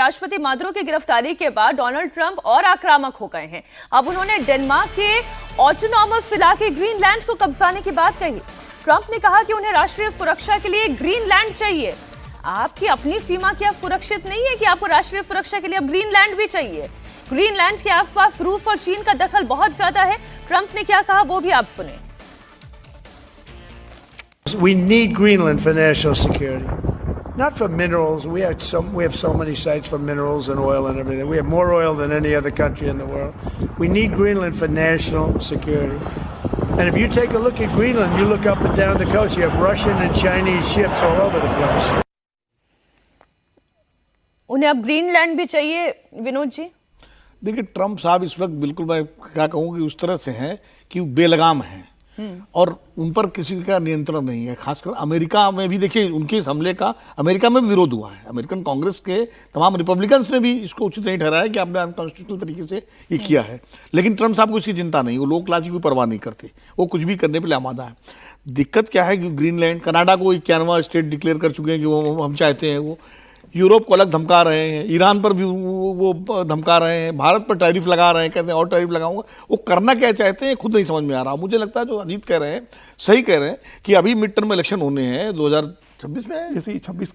राष्ट्रपति मादुरो की गिरफ्तारी के बाद डोनाल्ड ट्रंप और आक्रामक हो गए हैं। अब उन्होंने डेनमार्क के ऑटोनॉमस इलाके ग्रीनलैंड को कब्जाने की बात कही। ट्रंप ने कहा कि उन्हें राष्ट्रीय सुरक्षा के लिए ग्रीनलैंड चाहिए। आपकी अपनी सीमा क्या सुरक्षित नहीं है कि आपको राष्ट्रीय सुरक्षा के लिए अब ग्रीनलैंड भी चाहिए? ग्रीनलैंड के आसपास रूस और चीन का दखल बहुत ज्यादा है। ट्रंप ने क्या कहा वो भी आप सुने। We need Greenland for national security, not for minerals. We have so many sites for minerals and oil and everything. We have more oil than any other country in the world. We need Greenland for national security. And if you take a look at Greenland, you look up and down the coast, you have Russian and Chinese ships all over the place. उन्हें अब Greenland भी चाहिए। विनोद जी, देखिए, Trump साहब इस वक्त बिल्कुल, मैं क्या कहूँ कि उस तरह से हैं कि बेलगाम हैं और उन पर किसी का नियंत्रण नहीं है। खासकर अमेरिका में भी देखिए, उनके इस हमले का अमेरिका में भी विरोध हुआ है। अमेरिकन कांग्रेस के तमाम रिपब्लिकन्स ने भी इसको उचित नहीं ठहराया कि आपने अनकॉन्स्टिट्यूशनल तरीके से ये किया है। लेकिन ट्रंप साहब को इसकी चिंता नहीं, वो लोक लाज की कोई परवाह नहीं करते, वो कुछ भी करने पर लिए आमादा है। दिक्कत क्या है कि ग्रीनलैंड, कनाडा को 91वां स्टेट डिक्लेयर कर चुके हैं कि वो हम चाहते हैं। वो यूरोप को अलग धमका रहे हैं, ईरान पर भी वो धमका रहे हैं, भारत पर टैरिफ लगा रहे हैं, कहते हैं और टैरिफ लगाऊंगा। वो करना क्या चाहते हैं खुद नहीं समझ में आ रहा। मुझे लगता है जो अजीत कह रहे हैं सही कह रहे हैं कि अभी मिड टर्म इलेक्शन होने हैं 2026 में, इसी 26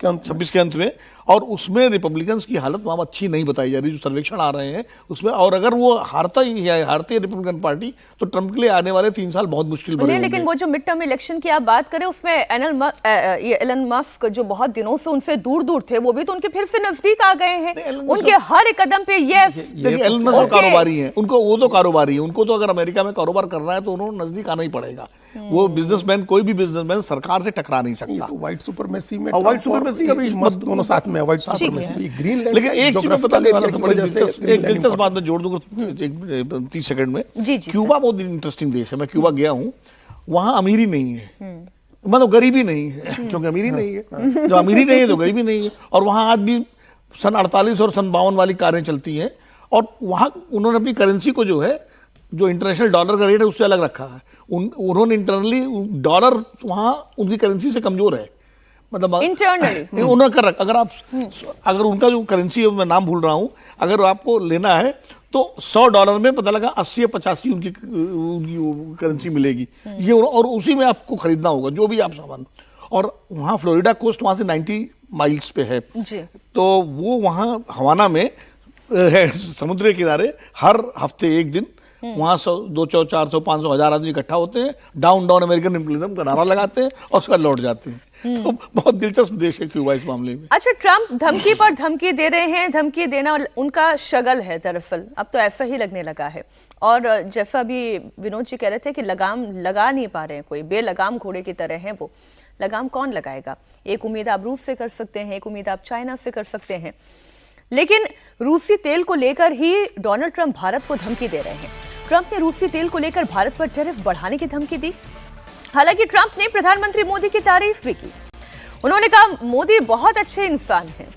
के अंत में, और उसमें रिपब्लिकन्स की हालत वहाँ अच्छी नहीं बताई जा रही। जो सर्वेक्षण आ रहे हैं उसमें, और अगर वो हारती है रिपब्लिकन पार्टी, तो ट्रंप के लिए आने वाले 3 साल बहुत मुश्किल बने। लेकिन वो जो मिड टर्म इलेक्शन की आप बात करें, उसमें एलन मस्क जो बहुत दिनों से उनसे दूर दूर थे, वो भी तो उनके फिर से नजदीक आ गए हैं। उनके हर एक कदम पे एलन मस्क कारोबारी हैं, उनको वो तो कारोबारी है, उनको तो अगर अमेरिका में कारोबार करना है तो उन्होंने नजदीक आना ही पड़ेगा। वो बिजनेसमैन, कोई भी बिजनेसमैन सरकार से टकरा नहीं सकता। व्हाइट सुपरमेसी में व्हाइट सुपरमेसी अभी मस्त दोनों साथ में व्हाइट सुपरमेसी ग्रीनलैंड। लेकिन एक चीज मैं बताने वाला था, एक दिलचस्प बात मैं जोड़ दूंगा 30 सेकंड में। क्यूबा बहुत इंटरेस्टिंग देश है। मैं क्यूबा गया हूँ, वहाँ अमीरी नहीं है, मतलब गरीबी नहीं है, क्योंकि अमीरी नहीं है। जो अमीरी नहीं है तो गरीबी नहीं है। और वहाँ आज भी सन 48 और सन 52 वाली कारें चलती हैं। और वहाँ उन्होंने अपनी करेंसी को जो है, जो इंटरनेशनल डॉलर का रेट है उससे अलग रखा है। उन्होंने इंटरनली डॉलर वहाँ उनकी करेंसी से कमजोर है, मतलब इंटरनली उन्होंने कर रखा। अगर उनका जो करेंसी है, मैं नाम भूल रहा हूँ, अगर आपको लेना है तो $100 में पता लगा 80 या 85 उनकी करेंसी मिलेगी ये, और उसी में आपको खरीदना होगा जो भी आप सामान। और वहाँ फ्लोरिडा कोस्ट वहाँ से 90 माइल्स पे है जी। तो वो वहाँ हवाना में है, समुद्र के किनारे, हर हफ्ते एक दिन वहाँ 100, 200, 400, 500, 1000 आदमी इकट्ठा होते हैं, डाउन डाउन अमेरिकन इम्पीरियलिज्म का नारा लगाते हैं और उसका लौट जाते हैं। तो बहुत दिलचस्प देश है क्यूबा इस मामले में। अच्छा, ट्रंप धमकी पर धमकी दे रहे हैं। धमकी देना उनका शगल है दरअसल, अब तो ऐसा ही लगने लगा है। और जैसा अभी विनोद जी कह रहे थे कि लगाम लगा नहीं पा रहे हैं, कोई बेलगाम घोड़े की तरह है। वो लगाम कौन लगाएगा? एक उम्मीद आप रूस से कर सकते हैं, एक उम्मीद आप चाइना से कर सकते हैं, लेकिन रूसी तेल को लेकर ही डोनाल्ड ट्रंप भारत को धमकी दे रहे हैं। ट्रंप ने रूसी तेल को लेकर भारत पर टैरिफ बढ़ाने की धमकी दी। हालांकि ट्रंप ने प्रधानमंत्री मोदी की तारीफ भी की। उन्होंने कहा मोदी बहुत अच्छे इंसान हैं।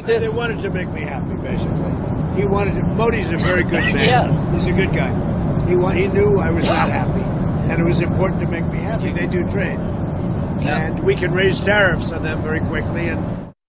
They wanted to make me happy, basically. He wanted to. Modi's a very good man. Yes. He's a good guy. He knew I was not happy, and it was important to make me happy. They do trade, and we can raise tariffs on them very quickly, and